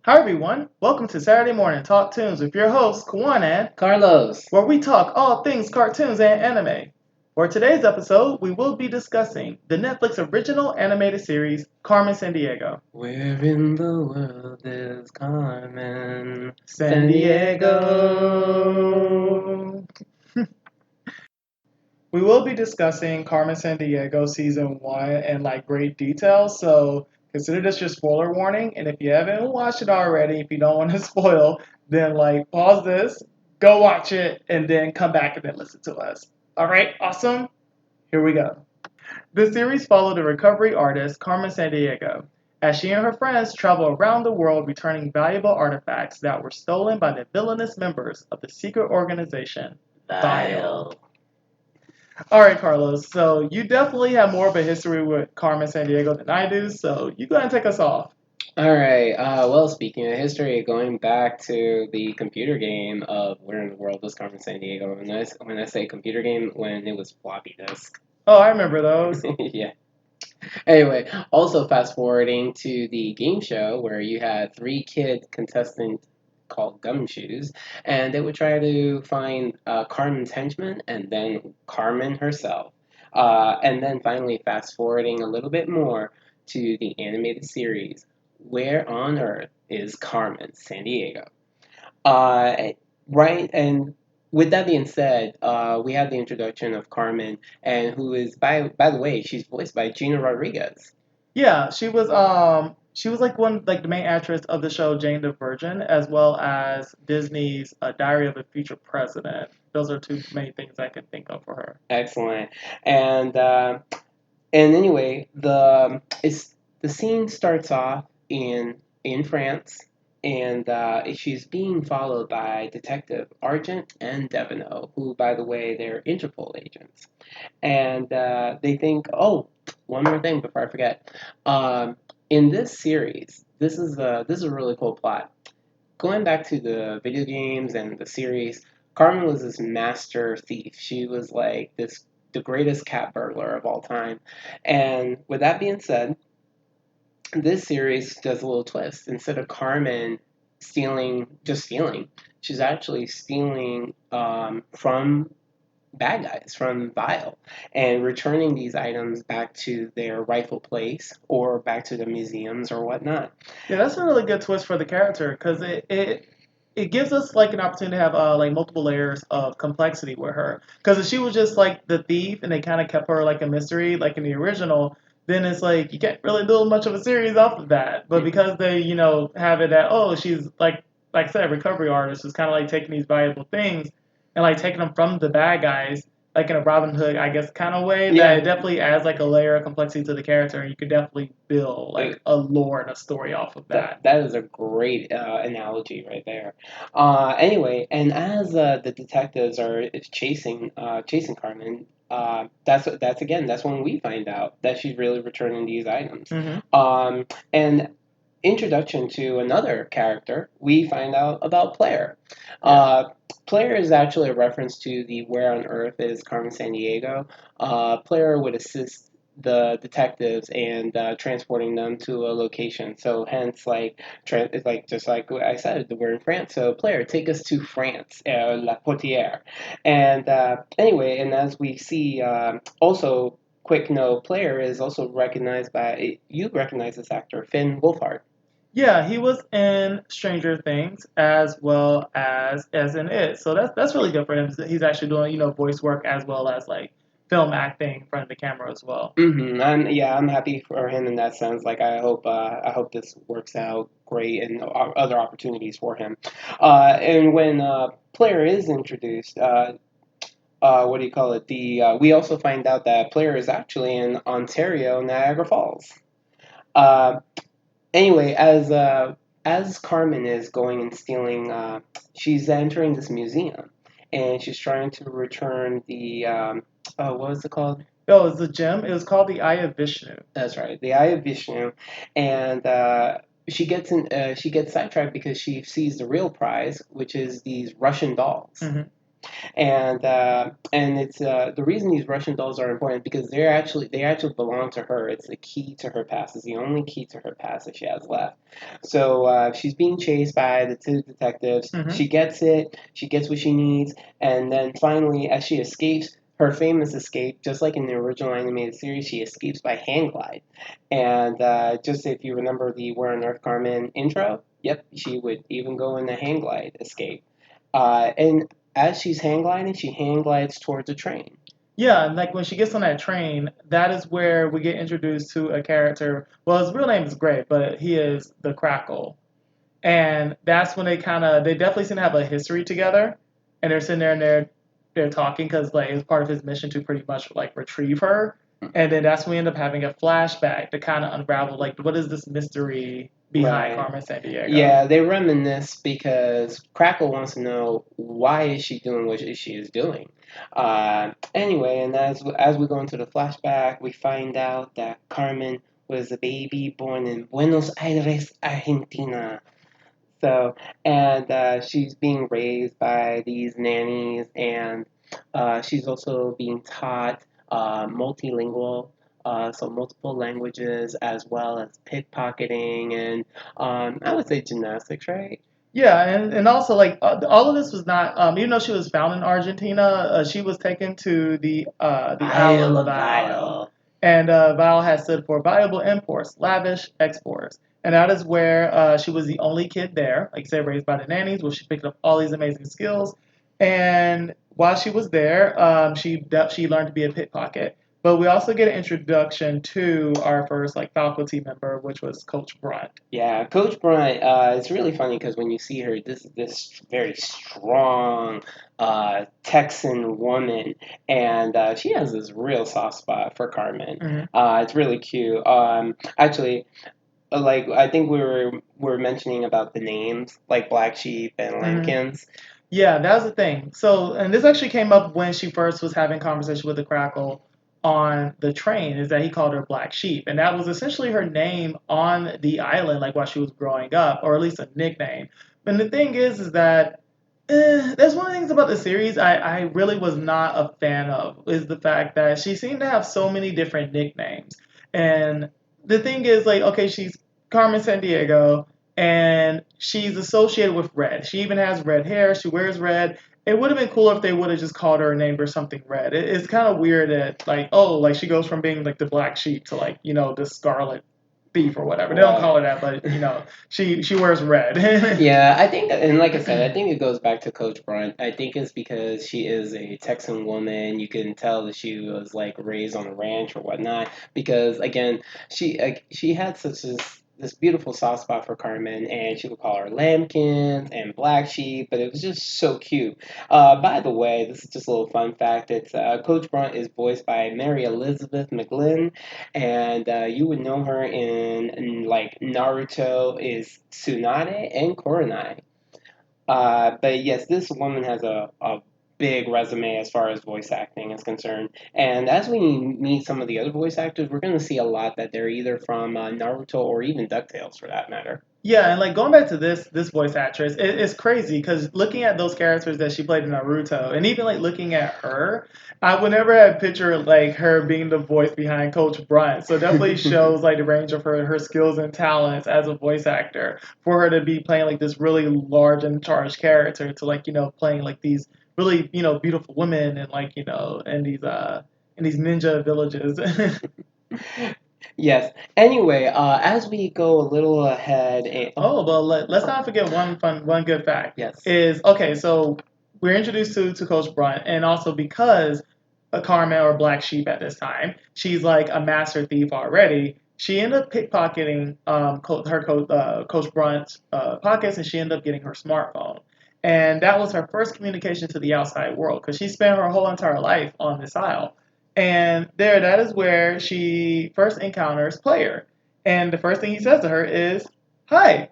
Hi everyone, welcome to Saturday Morning Talk Tunes with your hosts Kwan and Carlos. where we talk all things cartoons and anime. For today's episode, we will be discussing the Netflix original animated series Carmen Sandiego. Where in the world is Carmen Sandiego. We will be discussing Carmen Sandiego season 1 in great detail, so consider this your spoiler warning. And if you haven't watched it already, if you don't want to spoil, then pause this, go watch it, and then come back and then listen to us. All right, awesome. Here we go. The series followed the recovery artist Carmen Sandiego as she and her friends travel around the world returning valuable artifacts that were stolen by the villainous members of the secret organization V.I.L.E. All right, Carlos. So you definitely have more of a history with Carmen Sandiego than I do. So you go ahead and take us off. All right. Well, speaking of history, going back to the computer game of Where in the World is Carmen Sandiego. When I say computer game, when it was floppy disk. Oh, I remember those. Yeah. Anyway, also fast forwarding to the game show where you had three kid contestants called Gumshoes, and they would try to find Carmen's henchman and then Carmen herself. And then finally, fast forwarding a little bit more to the animated series, Where on Earth is Carmen Sandiego? Uh, right, and with that being said, we have the introduction of Carmen, and who is by the way, she's voiced by Gina Rodriguez. Yeah, she was like one like the main actress of the show Jane the Virgin, as well as Disney's Diary of a Future President. Those are two main things I can think of for her. Excellent, and and anyway, the scene starts off in France, and she's being followed by Detective Argent and Devono, who, by the way, they're Interpol agents. And they think, oh, one more thing before I forget. In this series, this is a really cool plot. Going back to the video games and the series, Carmen was this master thief. She was like this the greatest cat burglar of all time. And with that being said, this series does a little twist. Instead of Carmen stealing, she's actually stealing from bad guys from Vile and returning these items back to their rightful place or back to the museums or whatnot. Yeah, that's a really good twist for the character because it gives us like an opportunity to have multiple layers of complexity with her. Because if she was just like the thief and they kind of kept her like a mystery, like in the original, then it's like you can't really build much of a series off of that. But because they have it that she's like I said, recovery artist who's kind of like taking these valuable things and like taking them from the bad guys like in a Robin Hood, I guess, kind of way, that it Yeah, definitely adds like a layer of complexity to the character, and you could definitely build it, like a lore and a story off of that. that is a great analogy right there. Anyway, and as the detectives are chasing Carmen, that's when we find out that she's really returning these items. Hmm. And introduction to another character, we find out about Player. Yeah. Player is actually a reference to the Where on Earth is Carmen Sandiego. Player would assist the detectives and transporting them to a location. So hence, it's like just like what I said, we're in France. So Player, take us to France, La Portière. And anyway, and as we see, also quick note, Player is also recognized by you recognize this actor Finn Wolfhard. Yeah, he was in Stranger Things as well as in It. So that's really good for him. He's actually doing voice work as well as like film acting in front of the camera as well. I'm happy for him in that sense. Like I hope this works out great and other opportunities for him. And when Player is introduced, what do you call it? The we also find out that Player is actually in Ontario, Niagara Falls. Uh, anyway, as Carmen is going and stealing, she's entering this museum, and she's trying to return the what was it called? Oh, it was the gem. It was called the Eye of Vishnu. That's right, the Eye of Vishnu, and she gets sidetracked because she sees the real prize, which is these Russian dolls. Hmm. And it's the reason these Russian dolls are important because they actually belong to her. It's the key to her past. It's the only key to her past that she has left. So she's being chased by the two detectives. Hmm. She gets it. She gets what she needs, and then finally, as she escapes. Her famous escape, just like in the original animated series, she escapes by hang glide. And just if you remember the Where on Earth Carmen intro, yep, she would even go in the hang glide escape. And as she's hang gliding, she hang glides towards a train. Yeah, and like when she gets on that train, that is where we get introduced to a character. Well, his real name is Gray, but he is the Crackle. And that's when they definitely seem to have a history together, and they're sitting there and they're talking because like it's part of his mission to pretty much like retrieve her, and then that's when we end up having a flashback to kind of unravel like what is this mystery behind Right. Carmen Sandiego. Yeah, they reminisce because Crackle wants to know why is she doing what she is doing. Anyway, and as we go into the flashback, we find out that Carmen was a baby born in Buenos Aires, Argentina. So, and she's being raised by these nannies, and she's also being taught multilingual, so multiple languages, as well as pickpocketing and I would say gymnastics, right? Yeah, and also like all of this was not even though she was found in Argentina, she was taken to the Isle island of VILE, Vile. and VILE has stood for valuable imports, lavish exports, and that is where she was the only kid there, like I said, raised by the nannies, where she picked up all these amazing skills, and while she was there, she learned to be a pickpocket. But we also get an introduction to our first like faculty member, which was Coach Brunt. Yeah, Coach Bryant. It's really funny because when you see her, this very strong Texan woman, and she has this real soft spot for Carmen. Mm-hmm. It's really cute. Actually, like I think we were mentioning about the names, like Black Sheep and Mm-hmm. Lambkins. Yeah, that was the thing. So, and this actually came up when she first was having conversation with the Crackle on the train, is that he called her Black Sheep. And that was essentially her name on the island, like while she was growing up, or at least a nickname. But the thing is that that's one of the things about the series I really was not a fan of, is the fact that she seemed to have so many different nicknames. And the thing is, like, okay, she's Carmen Sandiego, and she's associated with red. She even has red hair. She wears red. It would have been cooler if they would have just called her named her something red. It's kind of weird that like oh like she goes from being like the black sheep to like the scarlet thief or whatever. They don't call her Right. that, but she wears red. Yeah, I think, and like I said, I think it goes back to Coach Brunt. I think it's because she is a Texan woman. You can tell that she was like raised on a ranch or whatnot. Because again, she had such this beautiful soft spot for Carmen, and she would call her Lambkins and Black Sheep, but it was just so cute. By the way, this is just a little fun fact. It's Coach Brunt is voiced by Mary Elizabeth McGlynn, and you would know her in like Naruto is Tsunade and Kurenai. But yes, this woman has a big resume as far as voice acting is concerned. And as we meet some of the other voice actors, we're going to see a lot that they're either from Naruto or even DuckTales for that matter. Yeah, and like going back to this voice actress, it's crazy because looking at those characters that she played in Naruto, and even like looking at her, I would never have pictured like her being the voice behind Coach Brunt. So it definitely shows like the range of her skills and talents as a voice actor for her to be playing like this really large and charged character to like playing like these really beautiful women and like in these ninja villages. Yes. Anyway, as we go a little ahead, Oh, well, let's not forget one good fact yes. is okay. So we're introduced to Coach Brunt, and also because a Carmen or Black Sheep at this time, she's like a master thief already. She ended up pickpocketing Coach Brunt's pockets, and she ended up getting her smartphone. And that was her first communication to the outside world because she spent her whole entire life on this isle. And that is where she first encounters Player. And the first thing he says to her is, "Hi,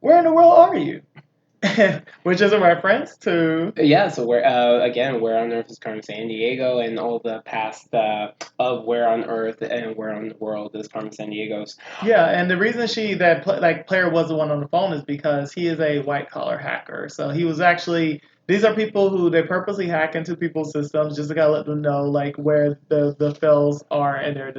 where in the world are you?" Which is a reference to Yeah, so where on earth is Carmen San Diego, and all the past of where on earth and where on the world is Carmen San Diego's. yeah, and the reason like Player was the one on the phone is because he is a white collar hacker. So he was actually These are people who they purposely hack into people's systems just to kind of let them know like where the fails are in their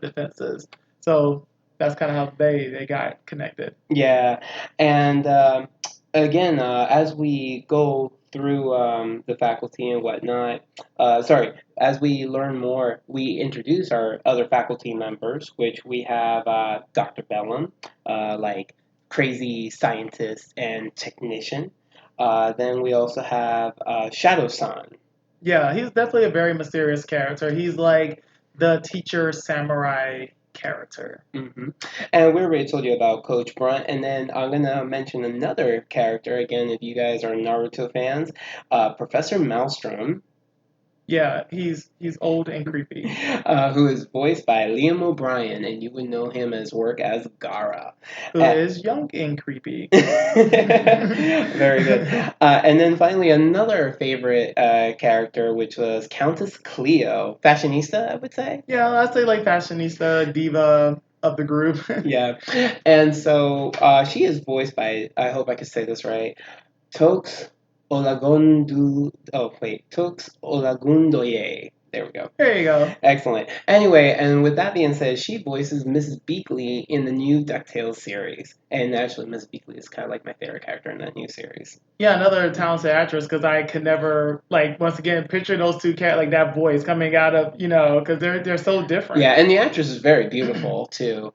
defenses. So that's kind of how they got connected. Yeah, and again, as we go through the faculty and whatnot, sorry, as we learn more, we introduce our other faculty members, which we have Dr. Bellum, like crazy scientist and technician. Then we also have Shadow San. Yeah, he's definitely a very mysterious character. He's like the teacher samurai character. hmm And we already told you about Coach Brunt, and then I'm gonna mention another character again. If you guys are Naruto fans, Professor Maelstrom, Yeah, he's old and creepy. who is voiced by Liam O'Brien, and you would know him as work as Gara. Who Uh, is young and creepy. Very good. And then finally, another favorite character, which was Countess Cleo, fashionista, I would say. Yeah, I'd say like fashionista diva of the group. Yeah, and so she is voiced by, I hope I can say this right, Tox Olagundu. Oh wait, Tox Olagundoye. There we go. There you go. Excellent. Anyway, and with that being said, she voices Mrs. Beakley in the new DuckTales series. And actually, Mrs. Beakley is kind of like my favorite character in that new series. Yeah, another talented actress because I could never like once again picture those two cat like that voice coming out of because they're so different. Yeah, and the actress is very beautiful too.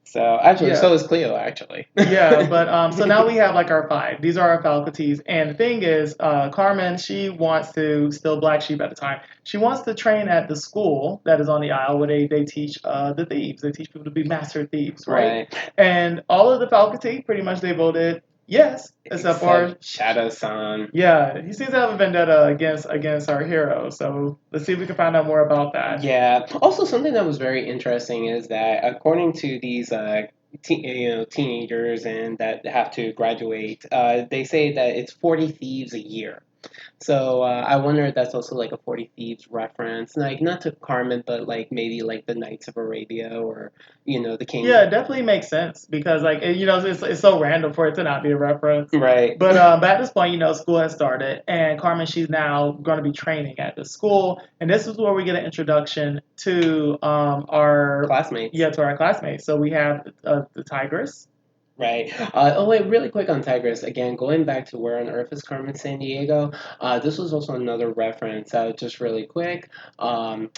So actually, Yeah. so is Cleo. Actually. Yeah, but so now we have like our five. These are our faculties, and the thing is, Carmen she wants to still black sheep at the time. She wants to train at the school that is on the isle where they teach the thieves. They teach people to be master thieves, right? Right. And all of the faculty pretty much they voted yes, except for Except Shadow-san. yeah, he seems to have a vendetta against our hero. So let's see if we can find out more about that. Yeah. Also, something that was very interesting is that according to these teenagers and that have to graduate, they say that it's 40 thieves a year. So I wonder if that's also like a 40 Thieves reference, like not to Carmen, but like maybe like the Knights of Arabia or the King. Yeah, it definitely makes sense because like it's so random for it to not be a reference. Right. But at this point, school has started, and Carmen she's now going to be training at the school, and this is where we get an introduction to our Classmates. yeah to our classmates. So we have the Tigress. Right. Oh, wait, really quick on Tigress. Again, going back to Where on Earth is Carmen Sandiego, this was also another reference, just really quick. Um,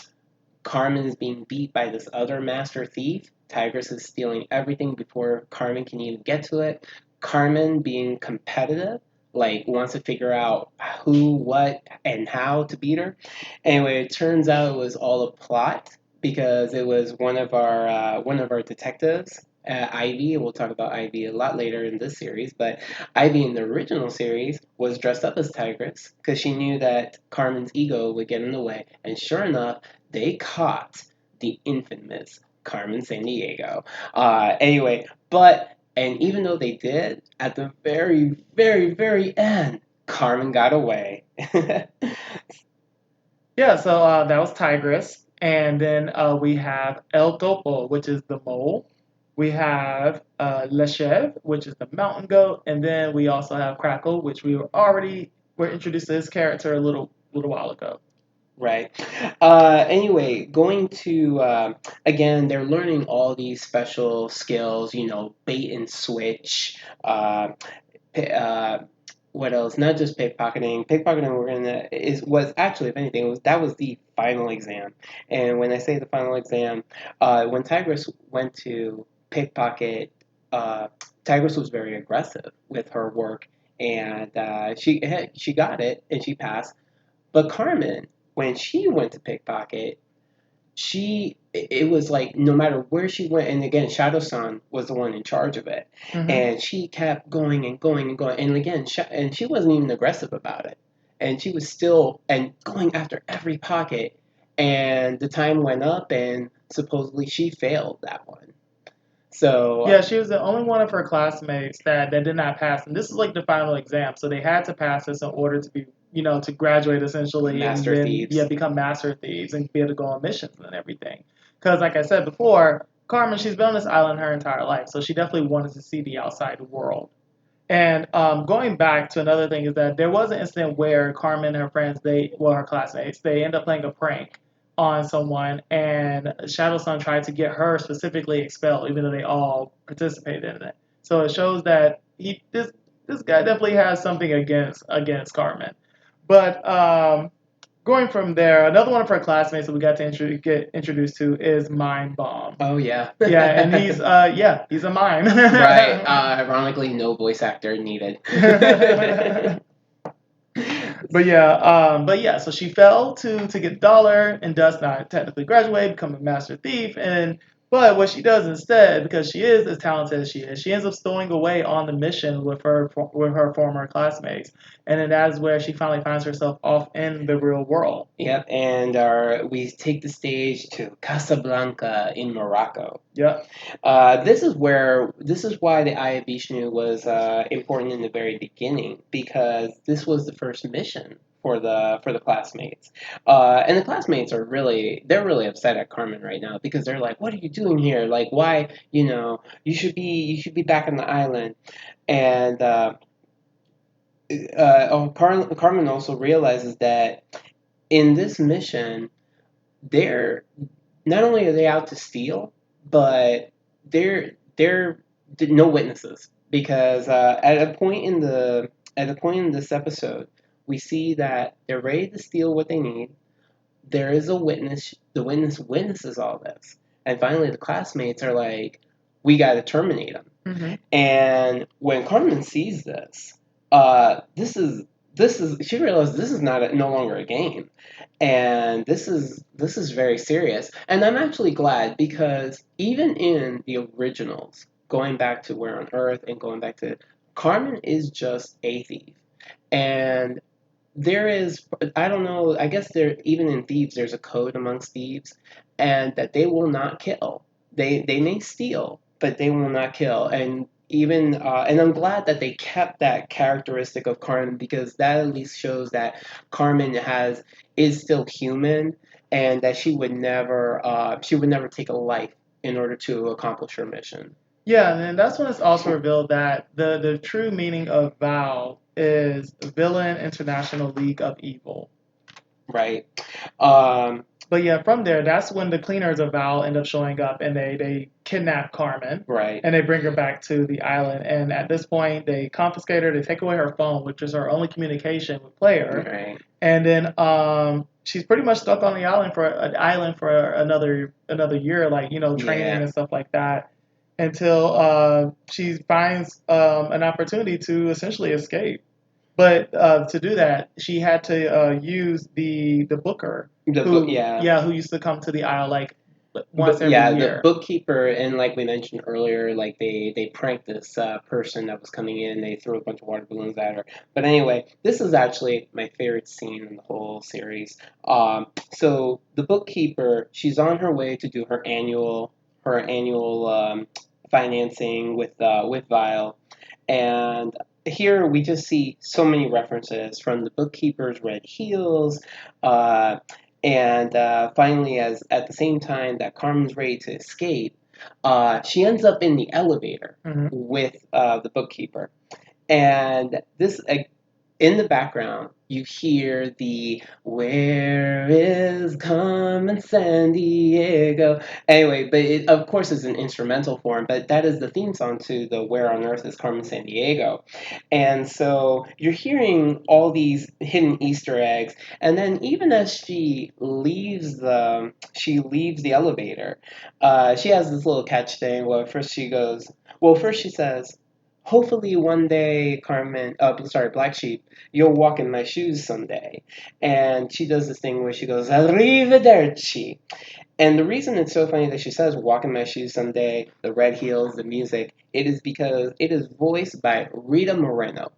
Carmen is being beat by this other master thief. Tigress is stealing everything before Carmen can even get to it. Carmen, being competitive, like wants to figure out who, what, and how to beat her. Anyway, it turns out it was all a plot because it was one of our detectives. Ivy, we'll talk about Ivy a lot later in this series, but Ivy in the original series was dressed up as Tigress because she knew that Carmen's ego would get in the way, and sure enough, they caught the infamous Carmen Sandiego. Anyway, and even though they did, at the very, very, very end, Carmen got away. Yeah, so that was Tigress, and then we have El Topo, which is the mole. We have Leshev, which is the mountain goat, and then we also have Crackle, which we were introduced to his character a little while ago. Right. Anyway, going to again, they're learning all these special skills. Bait and switch. Pi- uh, what else? Not just pickpocketing. Pickpocketing, was actually, if anything, that was the final exam. And when I say the final exam, when Tigress went to pickpocket, Tigress was very aggressive with her work, and she got it and she passed. But Carmen, when she went to pickpocket, it was like no matter where she went, and again, Shadow Sun was the one in charge of it, Hmm. and she kept going and going and going, and again, and she wasn't even aggressive about it, and she was still and going after every pocket, and the time went up, and supposedly she failed that one. So Yeah, she was the only one of her classmates that did not pass, and this is like the final exam, so they had to pass this in order to be, to graduate essentially, and Master then yeah, Thieves. become master thieves and be able to go on missions and everything. Because like I said before, Carmen, she's been on this island her entire life, so she definitely wanted to see the outside world. And going back to another thing is that there was an incident where Carmen and her friends, her classmates, they end up playing a prank on someone, and Shadow Sun tried to get her specifically expelled, even though they all participated in it. So it shows that this guy definitely has something against Carmen. But going from there, another one of her classmates that we got to get introduced to is Mind Bomb. Oh yeah. Yeah, and he's a mime. Right. Ironically, no voice actor needed. But yeah, so she fell to get the dollar and does not technically graduate, become a master thief, and but what she does instead, because she is as talented as she ends up stowing away on the mission with her former classmates, and then that is where she finally finds herself off in the real world. Yep, and we take the stage to Casablanca in Morocco. Yep. This is why the Eye of Vishnu was important in the very beginning, because this was the first mission for the classmates, and the classmates they're really upset at Carmen right now because they're like, what are you doing here? Like, why, you should be back on the island. And Carmen also realizes that in this mission, they're not only are they out to steal, but they're no witnesses, because at a point in this episode, we see that they're ready to steal what they need. There is a witness. The witness witnesses all this, and finally the classmates are like, "We got to terminate them." Mm-hmm. And when Carmen sees this, this is she realizes this is no longer a game, and this is very serious. And I'm actually glad, because even in the originals, going back to Where on Earth and going back to Carmen is just a thief, and there is, I don't know, I guess there, even in thieves, there's a code amongst thieves, and that they will not kill. They may steal, but they will not kill. And even and I'm glad that they kept that characteristic of Carmen, because that at least shows that Carmen has is still human, and that she would never take a life in order to accomplish her mission. Yeah, and then that's when it's also revealed that the true meaning of Val is Villain International League of Evil. Right. Um, But yeah, from there, that's when the cleaners of Val end up showing up, and they kidnap Carmen. right. And they bring her back to the island. And at this point, they confiscate her, they take away her phone, which is her only communication with Player. Right. And then she's pretty much stuck on the island for another year, like training Yeah. and stuff like that, until she finds an opportunity to essentially escape. But to do that, she had to use the booker, Yeah. who used to come to the isle like once But every yeah, the year. bookkeeper, and like we mentioned earlier, like they pranked this person that was coming in. They threw a bunch of water balloons at her. But anyway, this is actually my favorite scene in the whole series. So the bookkeeper, she's on her way to do her annual financing with Vi.L.E, and here we just see so many references from the bookkeeper's red heels. Uh, and finally, as at the same time that Carmen's ready to escape, she ends up in the elevator Hmm. with the bookkeeper. And this, in the background, you hear the "Where is Carmen Sandiego?" Anyway, but it, of course, it's an instrumental form, but that is the theme song to the "Where on Earth is Carmen Sandiego?" And so you're hearing all these hidden Easter eggs, and then even as she leaves the elevator, she has this little catch thing where first she says, hopefully one day, Carmen, sorry, Black Sheep, you'll walk in my shoes someday. And she does this thing where she goes, Arrivederci. And the reason it's so funny that she says walk in my shoes someday, the red heels, the music, it is because it is voiced by Rita Moreno.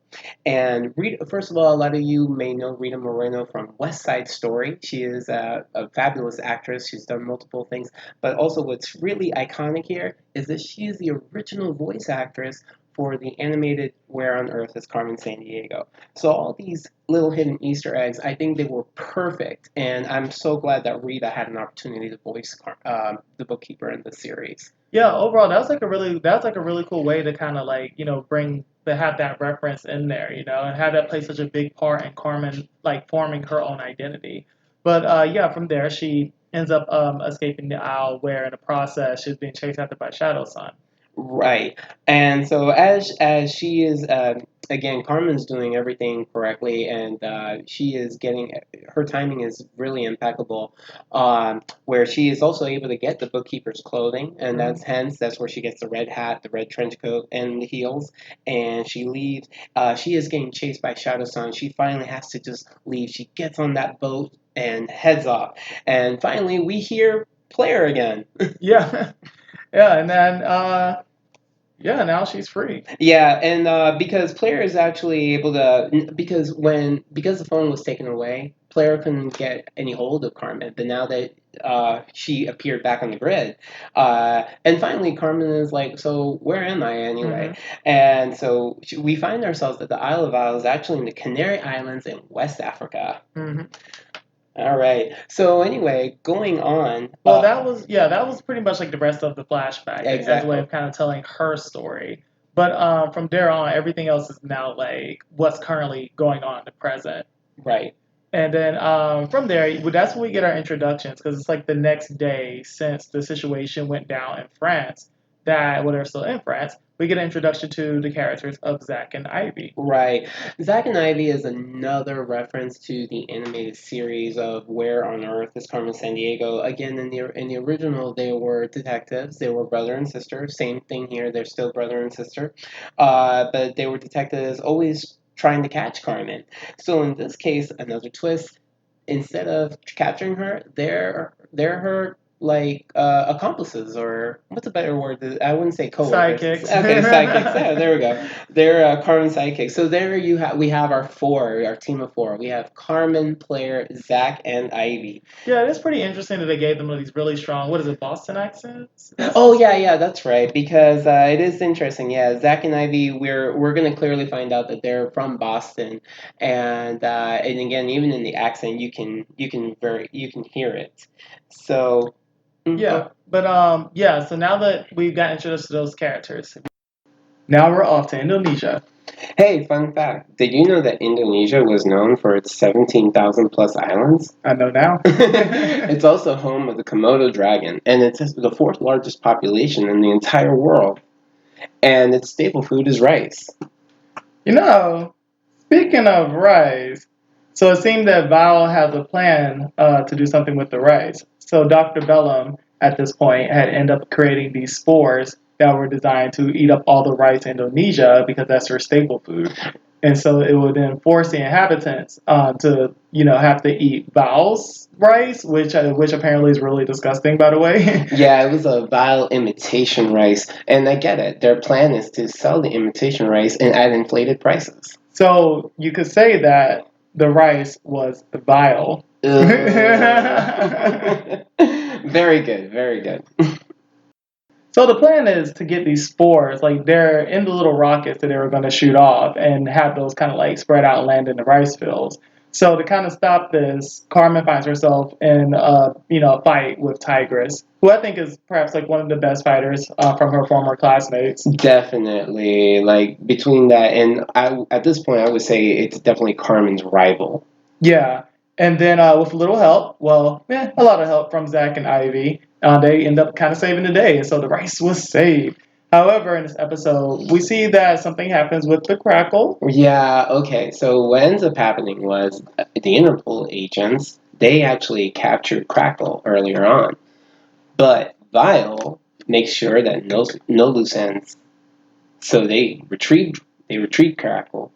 And Rita, first of all, a lot of you may know Rita Moreno from West Side Story. She is a fabulous actress. She's done multiple things. But also, what's really iconic here is that she is the original voice actress for the animated Where on Earth is Carmen Sandiego. So all these little hidden Easter eggs, I think they were perfect, and I'm so glad that Rita had an opportunity to voice the bookkeeper in the series. Yeah, overall, that's like a really cool way to kind of like bring to have that reference in there, and have that play such a big part in Carmen like forming her own identity. But yeah, from there she ends up escaping the Isle, where in the process she's being chased after by Shadow Sun. Right. And so as she is again, Carmen's doing everything correctly, and she is getting her timing is really impeccable. Where she is also able to get the bookkeeper's clothing, and that's where she gets the red hat, the red trench coat, and the heels. And she leaves. She is getting chased by Shadow Sun. She finally has to just leave. She gets on that boat and heads off. And finally, we hear Player again. Yeah, yeah, and then yeah, now she's free. Yeah, and because Player is actually able to because the phone was taken away, Player couldn't get any hold of Carmen. But now that she appeared back on the grid, and finally Carmen is like, "So where am I anyway?" And so we find ourselves that the Isle of Isle is actually in the Canary Islands in West Africa. All right. So anyway, going on. Well, that was pretty much like the rest of the flashback, as a way Exactly. of kind of telling her story. But from there on, everything else is now like what's currently going on in the present. Right. And then from there, that's when we get our introductions, because it's like the next day since the situation went down in France, that well, they're still in France, we get an introduction to the characters of Zack and Ivy. Right. Zack and Ivy is another reference to the animated series of Where on Earth is Carmen Sandiego. Again, in the original, they were detectives. They were brother and sister. Same thing here. They're still brother and sister. But they were detectives always trying to catch Carmen. So in this case, another twist. Instead of capturing her, they're her like accomplices, or what's a better word? I wouldn't say coworkers. Sidekicks. Okay, sidekicks. There we go. They're Carmen sidekicks. So there we have our team of four. We have Carmen, Player, Zach, and Ivy. Yeah, it's pretty interesting that they gave them these really strong, what is it, Boston accents? Oh yeah, yeah, that's right. Because it is interesting. Yeah, Zach and Ivy, we're gonna clearly find out that they're from Boston, and again, even in the accent, you can hear it. So Yeah, but yeah. So now that we've got introduced to those characters, now we're off to Indonesia. hey, fun fact. Did you know that Indonesia was known for its 17,000 plus islands? I know now. It's also home of the Komodo dragon, and it's the fourth largest population in the entire world. And its staple food is rice. You know, speaking of rice, so it seemed that Val has a plan to do something with the rice. So Dr. Bellum, at this point, had ended up creating these spores that were designed to eat up all the rice in Indonesia because that's her staple food. And so it would then force the inhabitants to, have to eat Val's rice, which apparently is really disgusting, by the way. Yeah, it was a vile imitation rice, and I get it. Their plan is to sell the imitation rice and at inflated prices. So you could say that the rice was vile. Very good, very good. So the plan is to get these spores, like they're in the little rockets that they were going to shoot off, and have those kind of like spread out and land in the rice fields. So to kind of stop this, Carmen finds herself in a fight with Tigress, who I think is perhaps like one of the best fighters from her former classmates. Definitely, like between that and at this point, I would say it's definitely Carmen's rival. Yeah, and then with a little help, well, a lot of help from Zach and Ivy, they end up kind of saving the day, and so the rice was saved. However, in this episode, we see that something happens with the crackle. Yeah, okay. So what ends up happening was the Interpol agents, they actually captured Crackle earlier on. But Vile makes sure that no loose ends. So they retrieved Crackle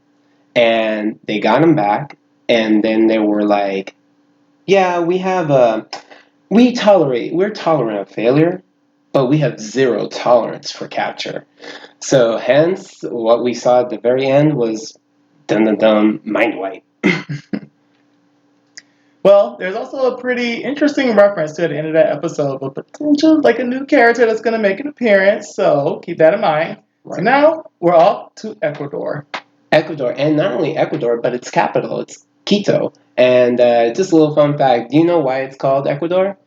and they got him back, and then they were like, "Yeah, we're tolerant of failure, but we have zero tolerance for capture." So hence what we saw at the very end was dun dun dun mind wipe. Well, there's also a pretty interesting reference to at the end of that episode of a potential, like a new character that's going to make an appearance, so keep that in mind. Right. So now we're off to Ecuador. Ecuador, and not only Ecuador, but its capital, it's Quito. And just a little fun fact: do you know why it's called Ecuador?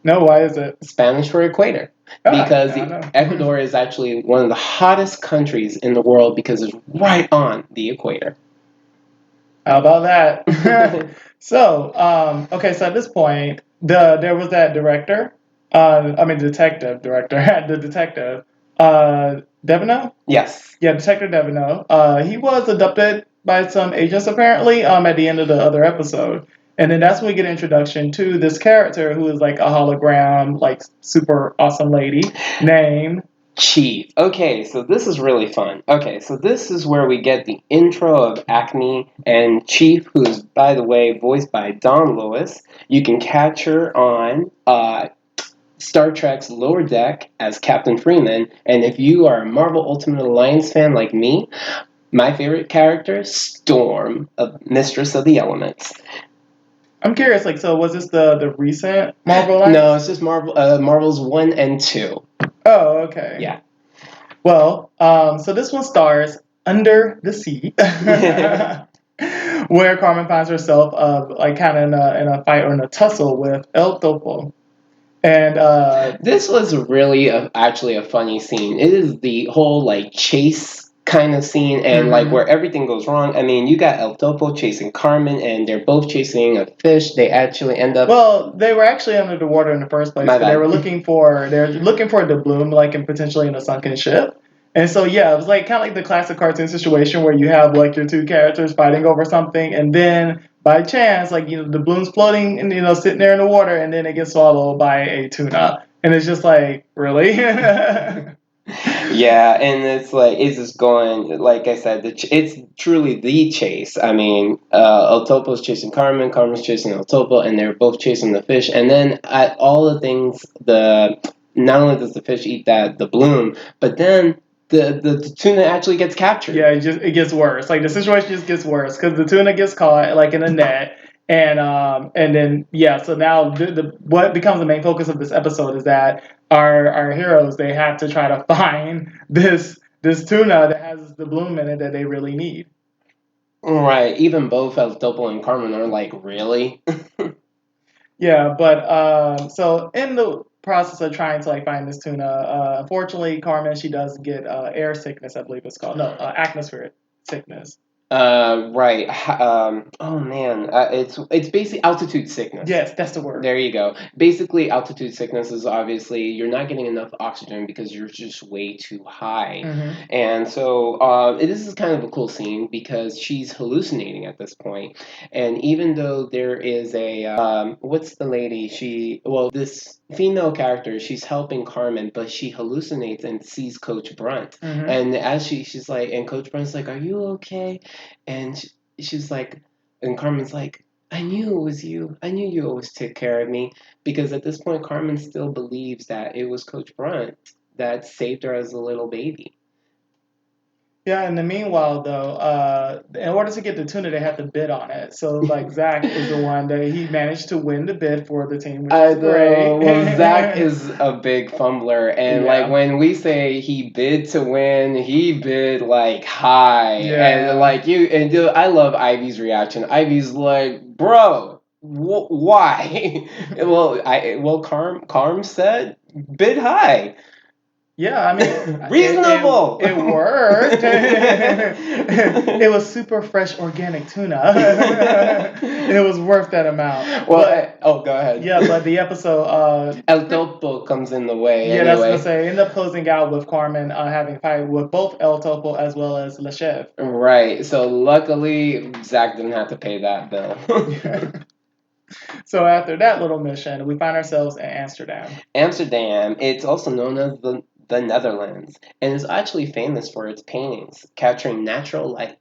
No, why is it? Spanish for equator. Oh, I did Because not know. Ecuador is actually one of the hottest countries in the world because it's right on the equator. How about that? So, okay, so at this point, there was that director, I mean detective director, the detective, Devino? Yes. Yeah, Detective Devino. He was abducted by some agents apparently, at the end of the other episode. And then that's when we get introduction to this character who is like a hologram, like super awesome lady named. Chief. Okay, so this is really fun. Okay, so this is where we get the intro of Acme and Chief, who is, by the way, voiced by Dawn Lewis. You can catch her on Star Trek's Lower Deck as Captain Freeman. And if you are a Marvel Ultimate Alliance fan like me, my favorite character, Storm, a Mistress of the Elements. I'm curious, like, so was this the recent Marvel No, Alliance? it's just Marvel's 1 and 2. Oh, okay. Yeah. Well, so this one stars Under the Sea, where Carmen finds herself like kind of in a fight or in a tussle with El Topo. And This was really actually a funny scene. It is the whole like chase kind of scene and like mhm. where everything goes wrong. I mean, you got El Topo chasing Carmen and they're both chasing a fish. They actually end up. Well, they were actually under the water in the first place My because bad. they're looking for the bloom, like and potentially in a sunken ship. And so yeah, it was like kind of like the classic cartoon situation where you have like your two characters fighting over something, and then by chance, like the bloom's floating and sitting there in the water, and then it gets swallowed by a tuna, and it's just like really. Yeah, and it's like it's just going. Like I said, it's truly the chase. I mean, El Topo's chasing Carmen, Carmen's chasing El Topo, and they're both chasing the fish. And then at all the things, the not only does the fish eat the bloom, but then the tuna actually gets captured. Yeah, it gets worse. Like the situation just gets worse because the tuna gets caught like in a net, and then yeah. So now the what becomes the main focus of this episode is that our heroes they have to try to find this tuna that has the bloom in it that they really need. Right. Even both El Topo and Carmen are like, really? Yeah, but so in the process of trying to like find this tuna, unfortunately, Carmen she does get air sickness, I believe it's called. No, atmospheric sickness. Right. Oh man, it's basically altitude sickness. Yes, that's the word. There you go. Basically, altitude sickness is obviously you're not getting enough oxygen because you're just way too high. Hmm. And so this is kind of a cool scene because she's hallucinating at this point. And even though there is a what's the lady? This female character, she's helping Carmen, but she hallucinates and sees Coach Brunt. Hmm. And as she's like, and Coach Brunt's like, "Are you okay?" And she's like, and Carmen's like, I knew it was you. I knew you always took care of me. Because at this point, Carmen still believes that it was Coach Brunt that saved her as a little baby. Yeah, in the meanwhile, though, in order to get the tuna, they have to bid on it. So, like, Zach is the one that he managed to win the bid for the team, which I is know. great. Well, Zach is a big fumbler, and like Yeah, when we say he bid to win, he bid like high, and yeah. like dude, I love Ivy's reaction. Ivy's like, "Bro, why?" Carm said bid high. Yeah, I mean, Reasonable. it worked. It was super fresh organic tuna. It was worth that amount. Well, But go ahead. yeah, but the episode, El Topo comes in the way yeah, that's what I was anyway. gonna say. Ended up closing out with Carmen having a fight with both El Topo as well as Lechev. Right. So luckily, Zach didn't have to pay that bill. So after that little mission, we find ourselves in Amsterdam. Amsterdam, it's also known as the Netherlands, and is actually famous for its paintings capturing natural light.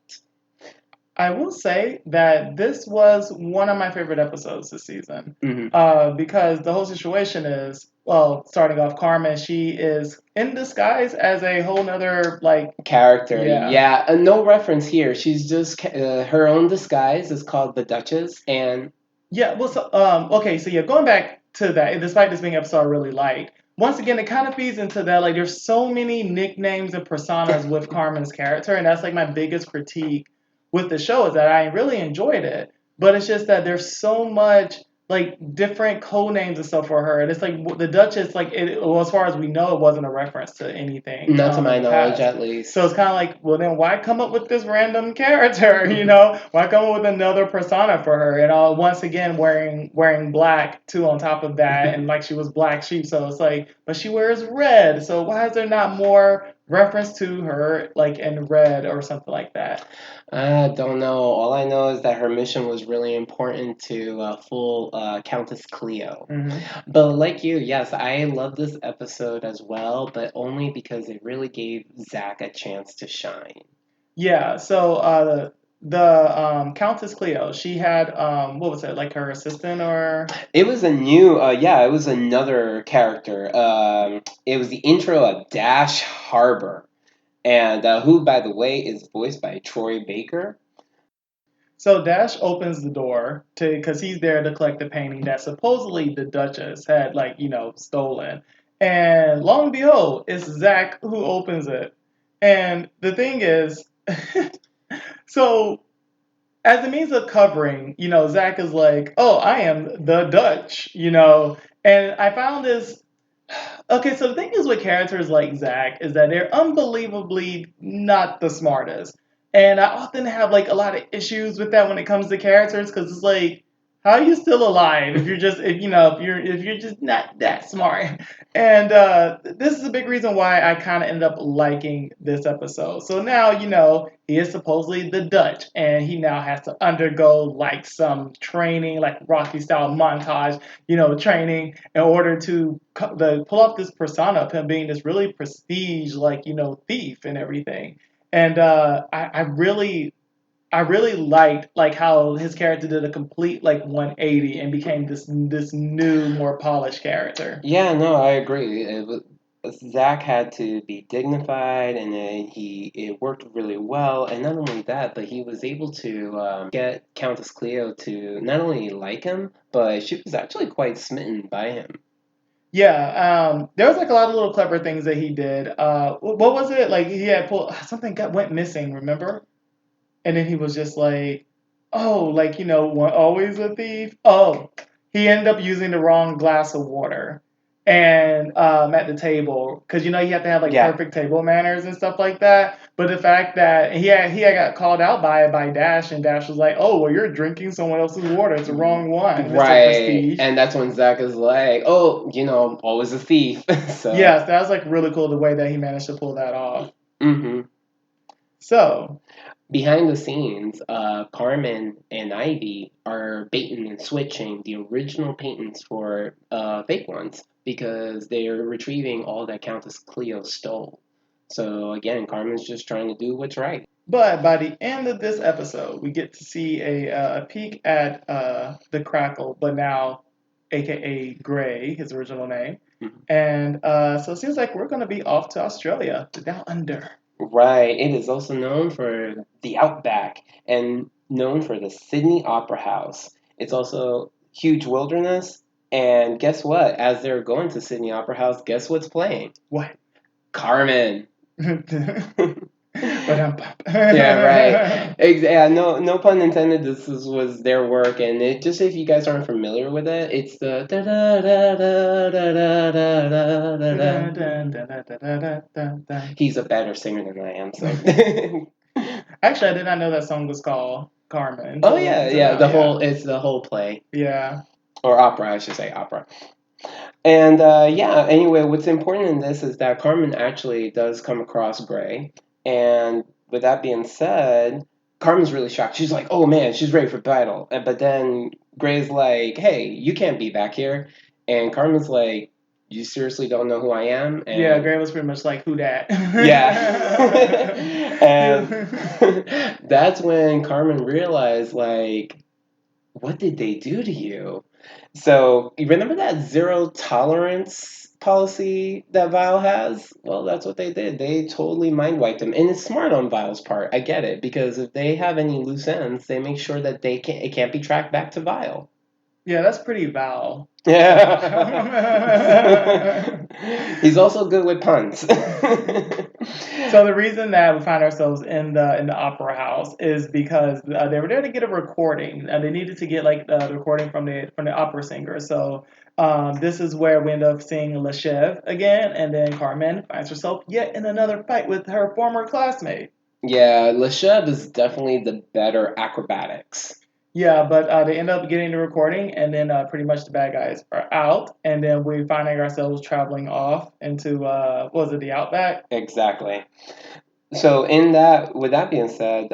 I will say that this was one of my favorite episodes this season Hmm. because the whole situation is well, starting off, Carmen, she is in disguise as a whole nother like Character, yeah. yeah. No reference here. She's just her own disguise is called the Duchess, and Yeah, well, so, okay, so yeah, going back to that, despite this being an episode I really liked, once again, it kind of feeds into that. Like, there's so many nicknames and personas with Carmen's character, and that's like my biggest critique with the show is that I really enjoyed it, but it's just that there's so much like different code names and stuff for her, and it's like the Duchess, like well, as far as we know, it wasn't a reference to anything Not to my in the knowledge, past. at least. So it's kind of like, well, then why come up with this random character? You know, why come up with another persona for her? And once again wearing black too on top of that, and like she was Black Sheep. So it's like, but she wears red. So why is there not more reference to her like in red or something like that? I don't know. All I know is that her mission was really important to full Countess Cleo. Hmm. But like you, yes, I love this episode as well, but only because it really gave Zach a chance to shine. Yeah. So the Countess Cleo, she had what was it, like her assistant or? It was a new, yeah, it was another character. It was the intro of Dash Harbor, and who, by the way, is voiced by Troy Baker. So Dash opens the door to because he's there to collect the painting that supposedly the Duchess had, like, stolen. And lo and behold, it's Zach who opens it. And the thing is, so as a means of covering, Zach is like, "Oh, I am the Dutch." And I found this. Okay, so the thing is with characters like Zach is that they're unbelievably not the smartest. And I often have like a lot of issues with that when it comes to characters because it's like, how are you still alive if you're just if you're just not that smart? And this is a big reason why I kind of ended up liking this episode. So now he is supposedly the Dutch, and he now has to undergo like some training, like Rocky style montage, training in order to pull off this persona of him being this really prestige, like thief and everything. And I really liked like how his character did a complete like 180 and became this new, more polished character. Yeah, no, I agree. Zach had to be dignified, and then it worked really well. And not only that, but he was able to get Countess Cleo to not only like him, but she was actually quite smitten by him. Yeah, there was like a lot of little clever things that he did. What was it like? He had pulled something went missing. Remember? And then he was just like, oh, like, always a thief. Oh, he ended up using the wrong glass of water and at the table because you have to have like Yeah, perfect table manners and stuff like that. But the fact that he had got called out by Dash, and Dash was like, oh, well, you're drinking someone else's water. It's the wrong one, Mr. right. Prestige. And that's when Zach is like, "Oh, always a thief." So, Yes, that was like really cool the way that he managed to pull that off. hmm So, behind the scenes, Carmen and Ivy are baiting and switching the original paintings for fake ones because they're retrieving all that Countess Cleo stole. So again, Carmen's just trying to do what's right. but by the end of this episode, we get to see a peek at the Crackle, but now AKA Gray, his original name. Mhm. And so it seems like we're going to be off to Australia, to down under. Right. It is also known for the Outback and known for the Sydney Opera House. It's also huge wilderness. And guess what? As they're going to Sydney Opera House, guess what's playing? What? Carmen. Ba-dum-bum. Yeah, right. Yeah, no pun intended. Was their work, and it just if you guys aren't familiar with it, it's the da da da da da da da da da Dun, da. dun, dun, dun, dun, dun, dun, dun, dun. He's a better singer than I am, so. Actually, I did not know that song was called Carmen Oh until yeah, until yeah. now. Yeah, It's the whole play yeah. or opera, I should say opera. And yeah, anyway, what's important in this is that Carmen actually does come across Gray. And with that being said, Carmen's really shocked. She's like, oh man, she's ready for battle. But then Gray's like, hey, you can't be back here. And Carmen's like, you seriously don't know who I am? Yeah, And Gray was pretty much like, who that? yeah. And that's when Carmen realized, like, what did they do to you? So you remember that zero tolerance policy that Vi.L.E has? Well, that's what they did. They totally mind wiped him, and it's smart on Vi.L.E's part. I get it because if they have any loose ends, they make sure that it can't be tracked back to Vi.L.E. Yeah, that's pretty Val. Yeah. He's also good with puns. So the reason that we find ourselves in the opera house is because they were there to get a recording. They needed to get like the recording from the opera singer. So this is where we end up seeing Leshev again, and then Carmen finds herself yet in another fight with her former classmate. Yeah, Leshub is definitely the better acrobatics. Yeah, but they end up getting the recording, and then pretty much the bad guys are out, and then we finding ourselves traveling off into what was it, the Outback? Exactly. So in that, with that being said,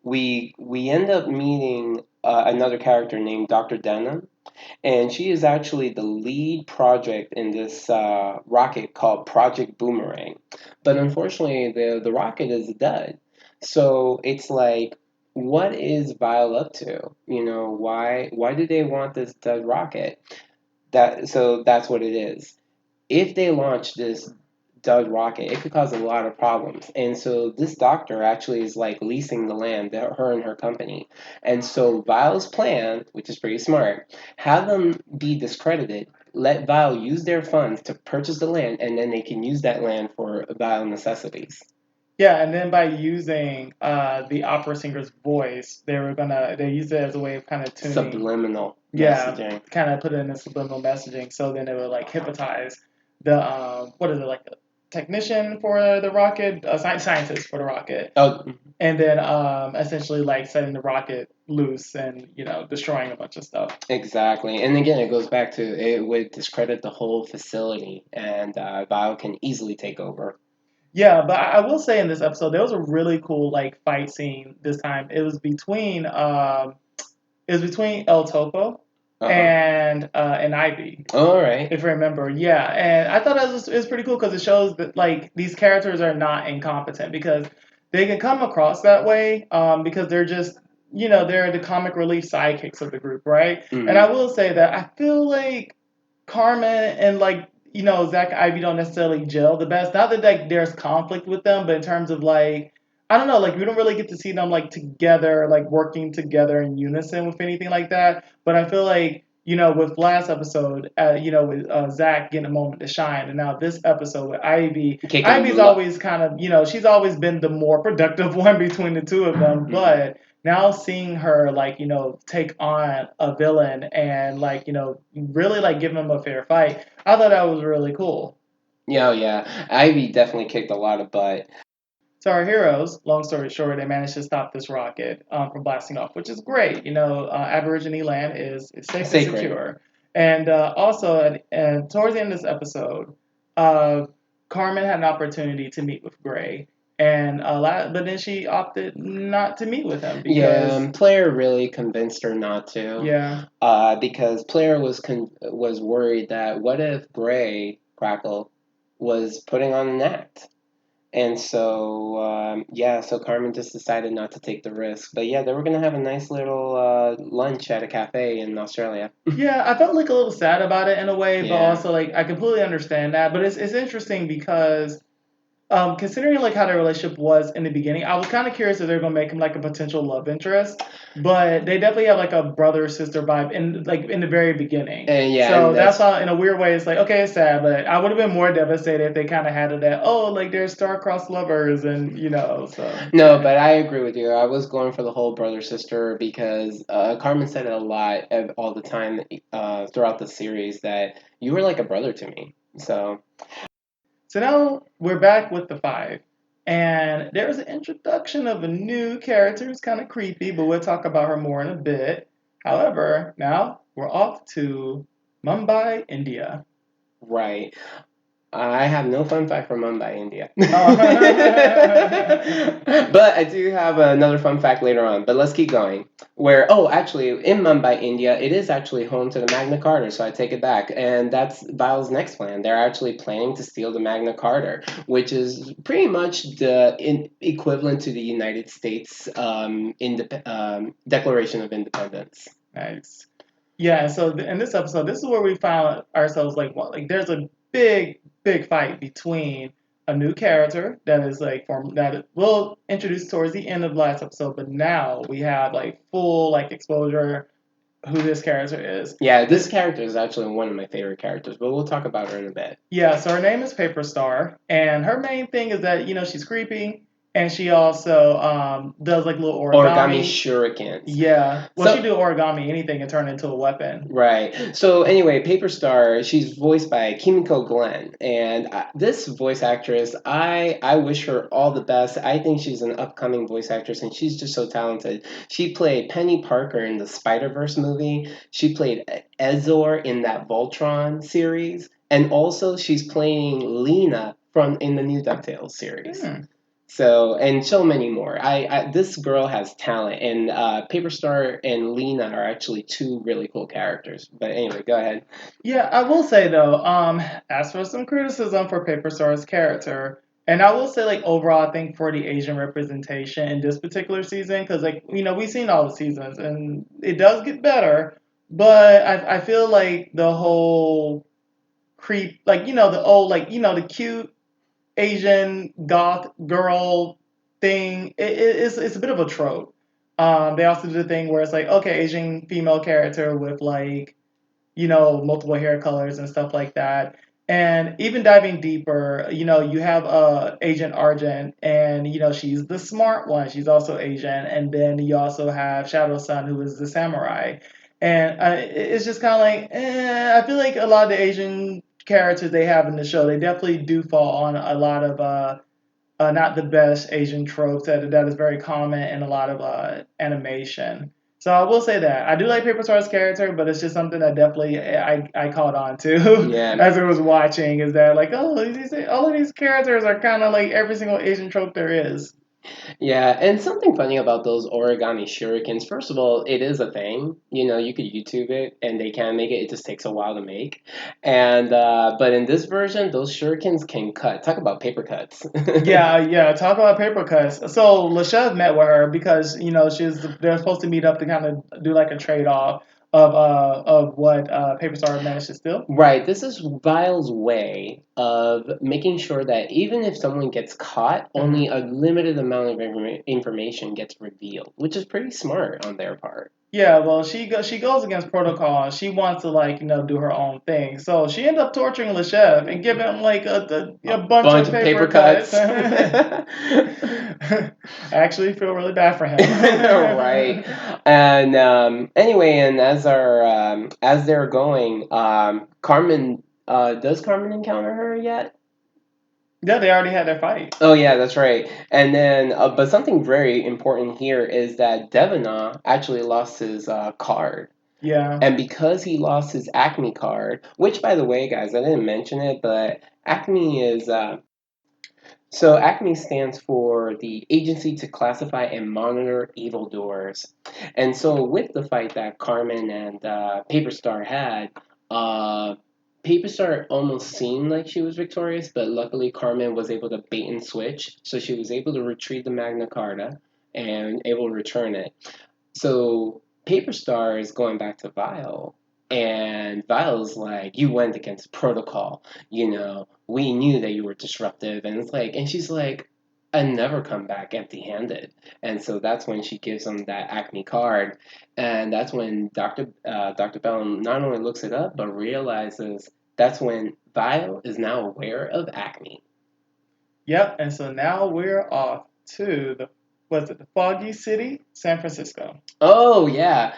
we end up meeting another character named Dr. Denham, and she is actually the lead project in this rocket called Project Boomerang. But unfortunately, the rocket is dead. So it's like, what is Vile up to? You know, why do they want this dead rocket? That's what it is. If they launch this dud rocket, it could cause a lot of problems. And so this doctor actually is like leasing the land, her and her company. And so Vile's plan, which is pretty smart, have them be discredited, let Vile use their funds to purchase the land, and then they can use that land for Vile necessities. Yeah, and then by using the opera singer's voice, they use it as a way of kind of tuning. Subliminal Yeah, messaging. kind of put it in the subliminal messaging, so then it would like hypnotize the what is it, like the technician for the rocket, scientist for the rocket, Oh, and then essentially like setting the rocket loose and destroying a bunch of stuff. exactly. And again, it goes back to it would discredit the whole facility, and Vile can easily take over. Yeah, but I will say in this episode there was a really cool like fight scene this time. It was between El Topo Uh-huh. and Ivy, All right. if you remember. Yeah, and I thought it was pretty cool because it shows that like these characters are not incompetent because they can come across that way because they're just they're the comic relief sidekicks of the group, right? And Mm-hmm. I will say that I feel like Carmen and like Zach and Ivy don't necessarily gel the best. Not that like there's conflict with them, but in terms of like I don't know, like we don't really get to see them like together, like working together in unison with anything like that. But I feel like with last episode, with Zach getting a moment to shine, and now this episode with Ivy, Kicking Ivy's lo- always kind of she's always been the more productive one between the two of them, Mhm. but now seeing her like take on a villain and like really like give him a fair fight, I thought that was really cool. Yeah, oh, yeah. Ivy definitely kicked a lot of butt. So our heroes, long story short, they managed to stop this rocket from blasting off, which is great. Aborigine land is safe and Sacred. secure. And also, and towards the end of this episode, uh, Carmen had an opportunity to meet with Gray, and but then she opted not to meet with him Yeah, because Player really convinced her not to. yeah, Because Player was worried that what if Gray Crackle was putting on an act. And so, yeah, so Carmen just decided not to take the risk. But yeah, they were going to have a nice little lunch at a cafe in Australia. yeah, I felt like a little sad about it in a way, but Yeah. also like I completely understand that. But it's interesting because considering like how their relationship was in the beginning, I was kind of curious if they're gonna make him like a potential love interest. But they definitely have like a brother sister vibe in the very beginning. And yeah, So and that's that's how in a weird way it's like okay, it's sad, but I would have been more devastated if they kind of had it that like they're star-crossed lovers and so no, yeah. but I agree with you. I was going for the whole brother sister because Carmen said it a lot all the time throughout the series that you were like a brother to me. So So now we're back with the five. And there's an introduction of a new character who's kind of creepy, but we'll talk about her more in a bit. However, now we're off to Mumbai, India. right. I have no fun fact from Mumbai, India. Oh. But I do have another fun fact later on. But let's keep going. Oh, actually, in Mumbai, India, it is actually home to the Magna Carta, so I take it back. And that's Vile's next plan. They're actually planning to steal the Magna Carta, which is pretty much the equivalent to the United States Declaration of Independence. Nice. Yeah, so in this episode, this is where we found ourselves like there's a big fight between a new character that is like form that we'll introduce towards the end of last episode, but now we have like full like exposure who this character is. Yeah, this character is actually one of my favorite characters, but we'll talk about her in a bit. Yeah, so her name is Paper Star, and her main thing is that she's creepy, and she also does like little Origami origami. shurikens. Yeah, well, she So do origami anything and turn it into a weapon. right. So anyway, Paper Star, she's voiced by Kimiko Glenn, and this voice actress, I wish her all the best. I think she's an upcoming voice actress, and she's just so talented. She played Penny Parker in the Spider-Verse movie. She played Ezor in that Voltron series, and also she's playing Lena from in the new DuckTales series. Hmm. So and so many more. This girl has talent, and Paper Star and Lena are actually two really cool characters. But anyway, go ahead. Yeah, I will say though, as for some criticism for Paper Star's character, and I will say like overall, I think for the Asian representation in this particular season, because like we've seen all the seasons and it does get better, but I feel like the whole creep, like the old like the cute Asian goth girl thing, it's a bit of a trope. They also do the thing where it's like okay, Asian female character with like multiple hair colors and stuff like that. And even diving deeper, you have Agent Argent, and she's the smart one. She's also Asian, and then you also have Shadow Sun, who is the samurai. And it's just kind of like, I feel like a lot of the Asian characters they have in the show, they definitely do fall on a lot of not the best Asian tropes that is very common in a lot of animation. So I will say that I do like Paper Star's character, but it's just something that definitely I caught on to Yeah. as I was watching. Is that like all of these characters are kind of like every single Asian trope there is. Yeah, and something funny about those origami shurikens, first of all, it is a thing. You know, you could YouTube it and they can make it. It just takes a while to make. And but in this version, those shurikens can cut. Talk about paper cuts. Yeah, yeah. Talk about paper cuts. So Lachelle met with her because they're supposed to meet up to kind of do like a trade off of what Paper Star managed to steal. Right, this is V.I.L.E.'s way of making sure that even if someone gets caught, only Mhm. a limited amount of information gets revealed, which is pretty smart on their part. Yeah, well, she goes against protocol. She wants to like do her own thing. So she ends up torturing Le Chef and giving him like a bunch Bunch of of paper paper cuts. cuts. I actually feel really bad for him. Right. And anyway, and as they're going, Carmen does Carmen encounter her yet? Yeah, they already had their fight. Oh yeah, that's right. And then, but something very important here is that Devina actually lost his card. Yeah. And because he lost his Acme card, which by the way, guys, I didn't mention it, but Acme is so Acme stands for the Agency to Classify and Monitor Evildoers. And so with the fight that Carmen and Paper Star had, uh, Paper Star almost seemed like she was victorious, but luckily Carmen was able to bait and switch, so she was able to retrieve the Magna Carta and able to return it. So Paper Star is going back to Vile, and Vile's like, "You went against protocol. You know, we knew that you were disruptive." And it's like, and she's like, "I never come back empty-handed." And so that's when she gives him that Acme card, and that's when Doctor Bell not only looks it up but realizes that's when Vile is now aware of Acme. Yep. And so now we're off to the Foggy City, San Francisco. Oh yeah.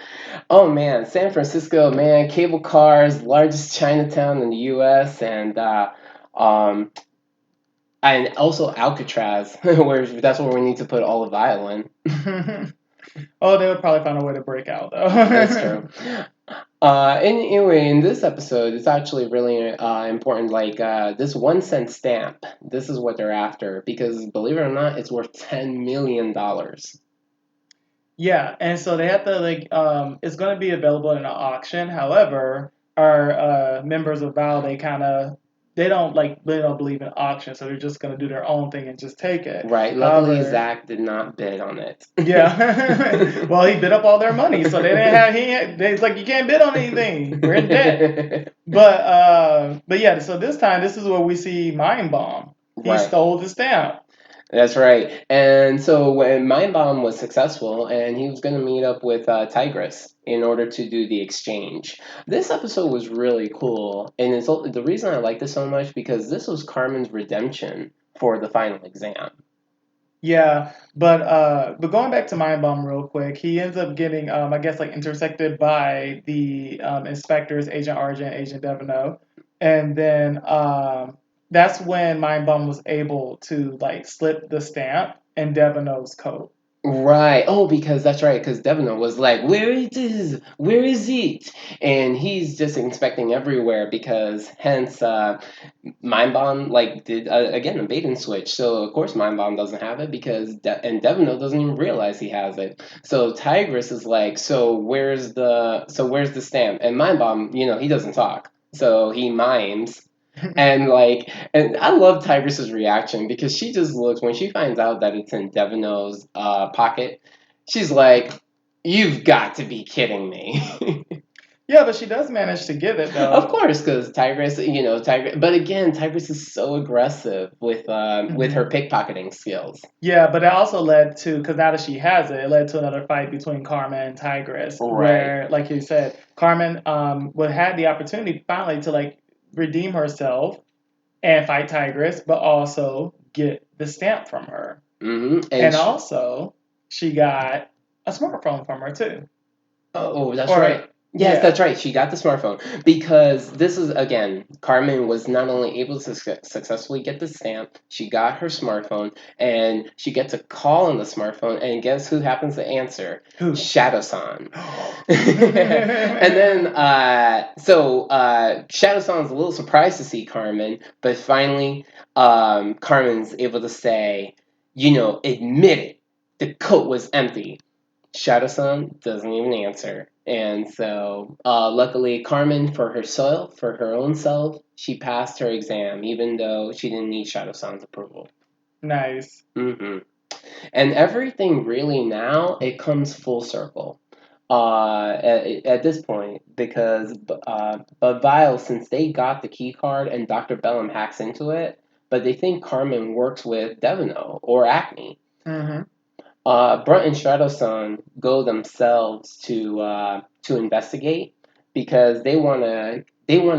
Oh man, San Francisco, man, cable cars, largest Chinatown in the U.S. Um, and also Alcatraz, where that's where we need to put all of Violin. Oh, they would probably find a way to break out That's though. true. Anyway, in this episode, it's actually really important. Like this 1 cent stamp, this is what they're after because believe it or not, it's worth $10 million. Yeah, and so they have to like it's going to be available in an auction. However, our members of Val they don't believe in auction, so they're just going to do their own thing and just take it. Right. Luckily, However, Zach did not bid on it. yeah, well he bid up all their money, so they didn't have it's like you can't bid on anything. We're in debt. But yeah, so this time this is where we see Mind Bomb. He Right. stole the stamp. That's right. And so when Mind Bomb was successful, and he was going to meet up with Tigress in order to do the exchange. This episode was really cool, and the reason I like this so much because this was Carmen's redemption for the final exam. Yeah, but going back to Mind Bomb real quick, he ends up getting I guess like intersected by the inspectors, Agent Argent, Agent Deveneaux, and then that's when Mind Bomb was able to like slip the stamp in Deveneaux's coat. Right. Oh, because that's right. Because Devino was like, "Where it is? Where is it?" And he's just inspecting everywhere because, hence, Mind Bomb like did again a bait and switch. So of course Mind Bomb doesn't have it because and Devino doesn't even realize he has it. So Tigress is like, where's the stamp?" And Mind Bomb, he doesn't talk, so he mimes. And I love Tigress's reaction because she just looks when she finds out that it's in Devino's pocket. She's like, "You've got to be kidding me!" Yeah, but she does manage to get it Of though. course, because Tigress, Tigress. But again, Tigress is so aggressive with her Mhm. pickpocketing skills. Yeah, but that also led to, because now that she has it, it led to another fight between Carmen and Tigress, Right. where, like you said, Carmen would had the opportunity finally to like redeem herself and fight Tigress, but also get the stamp from her. And And also, she got a smartphone from her too. oh, that's Or, right. Yes, yeah. that's right. She got the smartphone because this is again, Carmen was not only able to successfully get the stamp, she got her smartphone and she gets a call on the smartphone, and guess who happens to answer? Who? Shadow-san. And then, Shadow-san's a little surprised to see Carmen, but finally, Carmen's able to say, admit it. The coat was empty. Shadow-san doesn't even answer. And so, luckily, Carmen, for her own self, she passed her exam, even though she didn't need Shadow-san's approval. Nice. hmm And everything really now, it comes full circle. At this point, because but Vile, since they got the key card and Dr. Bellum hacks into it, but they think Carmen works with Devino or Acme. Hmm. Brunt and Shadow-san go themselves to investigate because they wanna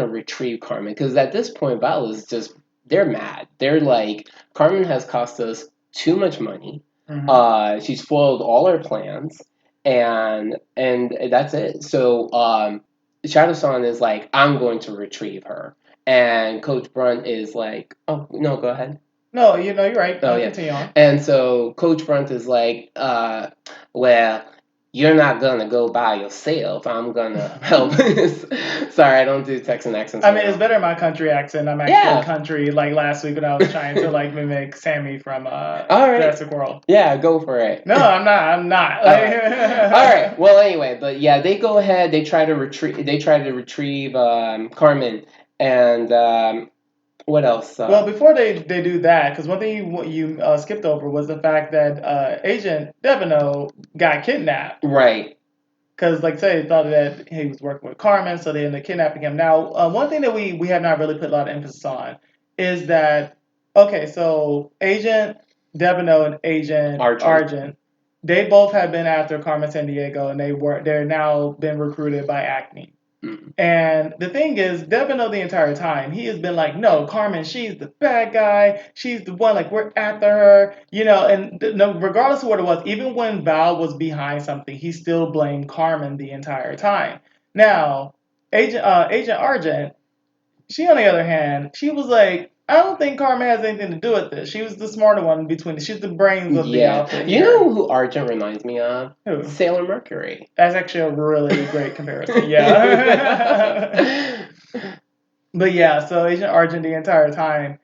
retrieve Carmen because at this point Val is just they're mad. They're like Carmen has cost us too much money. Hmm. She's foiled all our plans, and that's it. So Shadow-san is like, I'm going to retrieve her, and Coach Brunt is like, oh no, go ahead. No, you're right. Oh yeah, Continue on. and so Coach Brunt is like, well, you're not gonna go by yourself. I'm gonna help. Sorry, I don't do Texan accents I very mean, it's well. better in my country accent. I'm actually Yeah. country. Like last week when I was trying to like mimic Sammy from All right. Jurassic World. Yeah, go for it. No, I'm not. I'm not. All right. All right. Like, Well, anyway, but yeah, they go ahead. They try to retrieve. They try to retrieve Carmen, and what else? well, before they do that, because one thing you skipped over was the fact that Agent Devino got kidnapped. Right. Because, like I say, they thought that he was working with Carmen, so they ended up kidnapping him. Now, one thing that we have not really put a lot of emphasis on is that, okay, so Agent Devino and Agent Argent. Argent, they both have been after Carmen Sandiego, and they're now been recruited by Acme. Mm. And the thing is, Devino the entire time, he has been like, no, Carmen, she's the bad guy. She's the one, like, we're after her. And no, regardless of what it was, even when Val was behind something, he still blamed Carmen the entire time. Now, Agent Argent, she, on the other hand, she was like, I don't think Carmen has anything to do with this. She was the smarter one between she's the brains of the Yeah. outfit You here. know who Argent reminds me of? Who? Sailor Mercury. That's actually a really great comparison. Yeah. But yeah, so Agent Argent the entire time,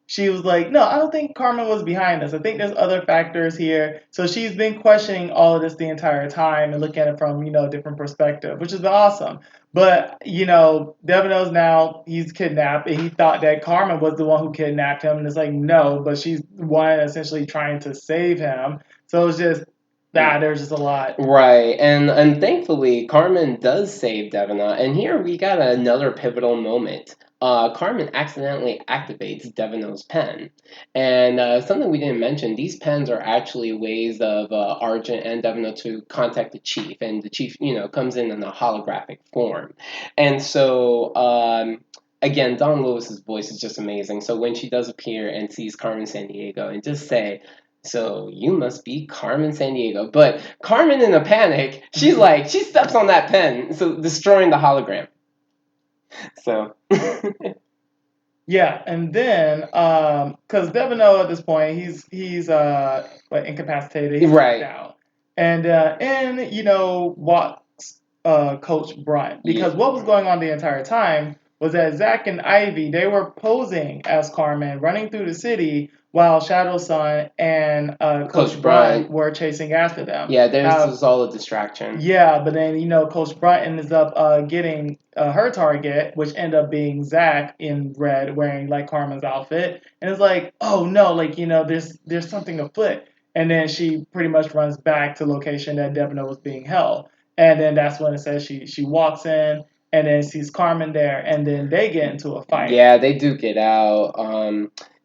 she was like, no, I don't think Carmen was behind this. I think there's other factors here. So she's been questioning all of this the entire time and looking at it from, a different perspective, which has been awesome. But, Devin knows now he's kidnapped and he thought that Carmen was the one who kidnapped him. And it's like, no, but she's the one essentially trying to save him. So it's just, there's just a lot. Right, and thankfully Carmen does save Devina, and here we got another pivotal moment. Carmen accidentally activates Devino's pen. And something we didn't mention, these pens are actually ways of Argent and Devino to contact the chief. And the chief, comes in a holographic form. And so, again, Don Lewis's voice is just amazing. So when she does appear and sees Carmen Sandiego and just say, so you must be Carmen Sandiego. But Carmen, in a panic, she steps on that pen, so destroying the hologram. So. Yeah, and then because Devino at this point he's incapacitated, he's knocked Right. out, and in walks Coach Brunt Yeah. because what was going on the entire time was that Zach and Ivy they were posing as Carmen running through the city while Shadow Son and Coach Coach Brunt Brunt. were chasing after them. Yeah, this was all a distraction. Yeah, but then Coach Brunt ends up getting her target, which ended up being Zach in red, wearing like Carmen's outfit, and it's like, oh no, like there's something afoot, and then she pretty much runs back to location that Devino was being held, and then that's when it says she walks in and then sees Carmen there, and then they get into a fight. Yeah, they duke it out.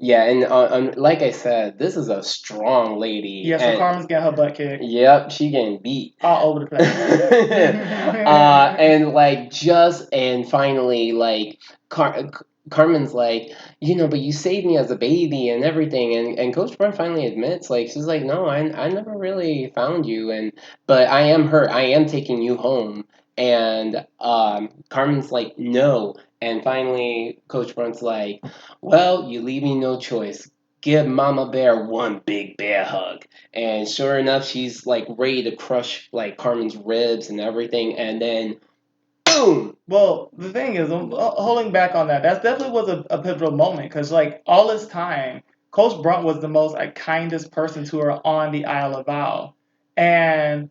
Yeah, and like I said, this is a strong lady, Yeah, so and Carmen's getting her butt kicked yep, she getting beat. all over the place. And like and finally like Carmen's like, but you saved me as a baby and everything, and Coach Brown finally admits, like, she's like, no, I never really found you, but I am hurt, I am taking you home, and Carmen's like, no, and finally Coach Brunt's like, well, you leave me no choice. Give Mama Bear one big bear hug. And sure enough, she's like ready to crush like Carmen's ribs and everything, and then boom. Well, the thing is, I'm holding back on that. That definitely was a pivotal moment because, like, all this time, Coach Brunt was the most kindest person to her on the Isle of Vow, and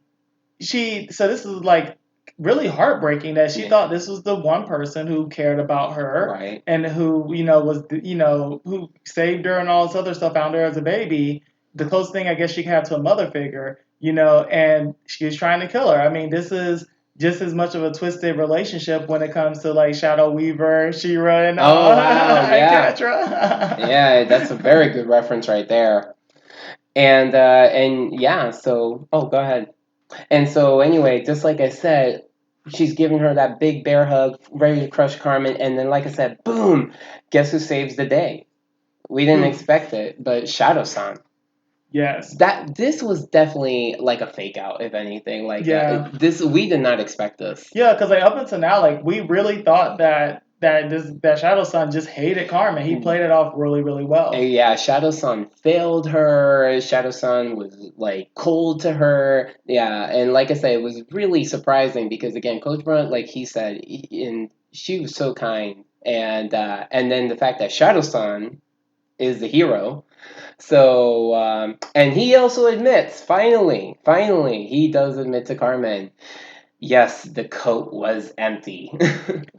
so this is like really heartbreaking that she Yeah. thought this was the one person who cared about her Right. and who was who saved her and all this other stuff, found her as a baby, the closest thing I guess she could have to a mother figure, and she was trying to kill her. I mean, this is just as much of a twisted relationship when it comes to like Shadow Weaver, She-Ra, and Oh wow, and yeah. Catra. Yeah, that's a very good reference right there. And yeah, so go ahead. And so anyway, just like I said, she's giving her that big bear hug, ready to crush Carmen, and then like I said, boom, guess who saves the day? We didn't Who? expect it, but Shadow-san. Yes. This was definitely like a fake out, if anything. Like Yeah. this, we did not expect this. Yeah, because like up until now, like we really thought that Shadow Son just hated Carmen. He played it off really, really well. And yeah, Shadow-san failed her. Shadow-san was like cold to her. Yeah, and like I said, it was really surprising because again, Coach Brunt, like he said, and she was so kind, and then the fact that Shadow-san is the hero. So, and he also admits, finally, he does admit to Carmen, yes, the coat was empty.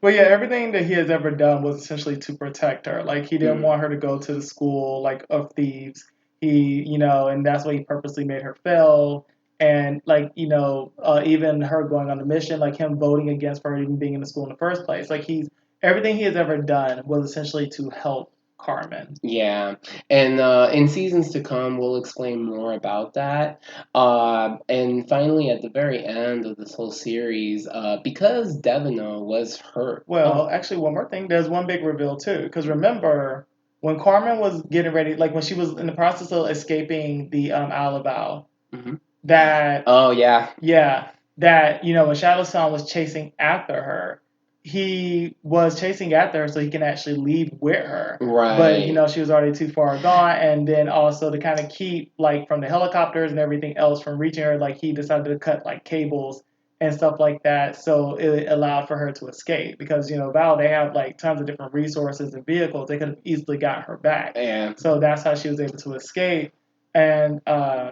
But yeah, everything that he has ever done was essentially to protect her. Like he didn't Mm. want her to go to the school like of thieves. And that's why he purposely made her fail. And like even her going on the mission, like him voting against her even being in the school in the first place. Like he's everything he has ever done was essentially to help Carmen. Yeah, and in seasons to come, we'll explain more about that. And finally, at the very end of this whole series, because Devino was hurt. Well, actually, one more thing. There's one big reveal too. Because remember, when Carmen was getting ready, like when she was in the process of escaping the Isle of Vow, Hmm. that Oh yeah, yeah, that when Shadow Son was chasing after her, he was chasing after her so he can actually leave with her. But right. she was already too far gone, and then also to kind of keep like from the helicopters and everything else from reaching her, like he decided to cut like cables and stuff like that, so it allowed for her to escape because Val they have like tons of different resources and vehicles they could have easily got her back. Yeah. So that's how she was able to escape. And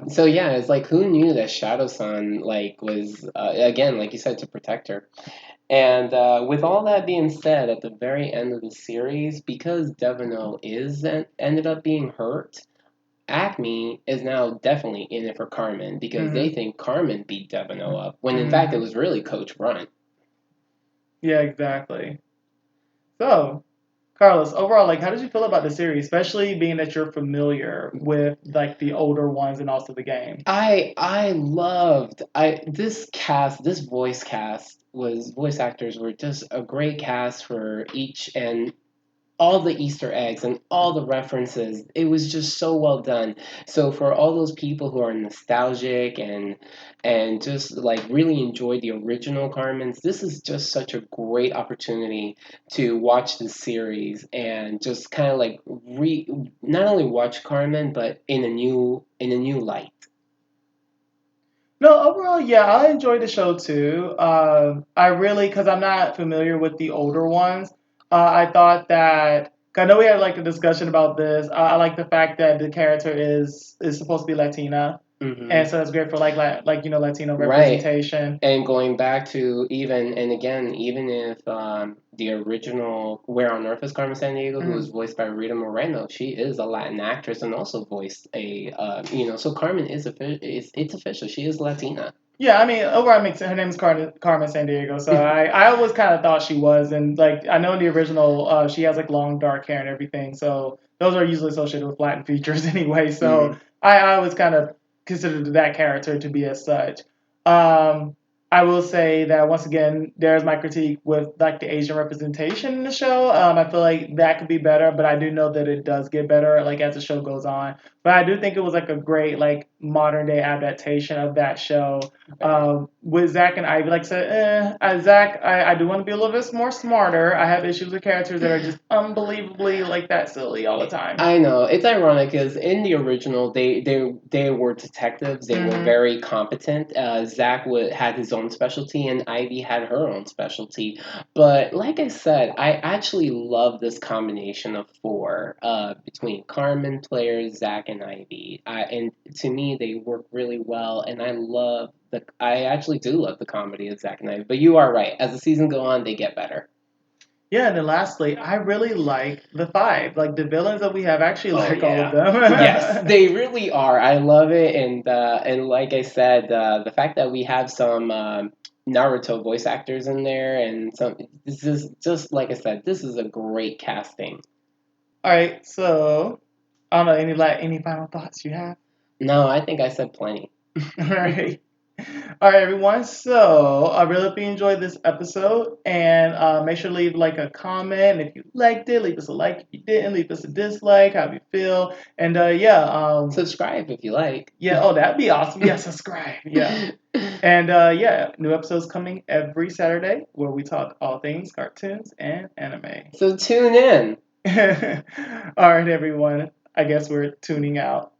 So yeah, it's like who knew that Shadow-san like was again, like you said, to protect her. And with all that being said, at the very end of the series, because Devino ended up being hurt, Acme is now definitely in it for Carmen because they mhm, think Carmen beat Devino up, when in fact it was really Coach Brunt. yeah, exactly. So Carlos, overall, like, how did you feel about the series, especially being that you're familiar with like the older ones and also the game? I loved I this cast, this voice actors were just a great cast for each, and all the Easter eggs and all the references. It was just so well done. So for all those people who are nostalgic and just like really enjoy the original Carmen's, this is just such a great opportunity to watch the series and just kind of like not only watch Carmen but in a new light. No, overall, yeah, I enjoyed the show too. I really, because I'm not familiar with the older ones, I thought that. 'Cause I know we had like a discussion about this. I like the fact that the character is supposed to be Latina, and Hmm. so it's great for like Latino Right. representation. And going back to even, and again, even if the original Where on Earth is Carmen Sandiego, who was Mhm. voiced by Rita Moreno, she is a Latin actress and also voiced so Carmen is it's official. She is Latina. Yeah, I mean, overall, makes her name is Carmen Sandiego, so I always kind of thought she was, and like I know in the original, she has like long dark hair and everything, so those are usually associated with Latin features anyway. So Hmm. I always kind of considered that character to be as such. Um, I will say that once again, there's my critique with like the Asian representation in the show. I feel like that could be better, but I do know that it does get better like as the show goes on. But I do think it was like a great like modern day adaptation of that show Right. with Zach and Ivy, like I said, Zach, I do want to be a little bit more smarter. I have issues with characters that are just unbelievably like that silly all the time. I know it's ironic because in the original they were detectives. They were Hmm. very competent. Had his own specialty, and Ivy had her own specialty. But like I said, I actually love this combination of four between Carmen, Claire, Zach, and Ivy. And to me, they work really well, and I actually do love the comedy of Zach and Ivy. But you are right. As the season go on, they get better. Yeah, and then lastly, I really like the five. Like the villains that we have, I actually Oh like all of yeah. Yes, them. they really are. I love it, and like I said, the fact that we have some Naruto voice actors in there, and some this is just like I said, this is a great casting. All right, so I don't know any final thoughts you have. No, I think I said plenty. All right. All right, everyone. So I really hope you enjoyed this episode, and make sure to leave like a comment if you liked it. Leave us a like if you didn't. Leave us a dislike. How you feel? And Subscribe if you like. yeah. Oh, that'd be awesome. Yeah, subscribe. Yeah. And yeah, new episodes coming every Saturday where we talk all things cartoons and anime. So tune in. All right, everyone. I guess we're tuning out.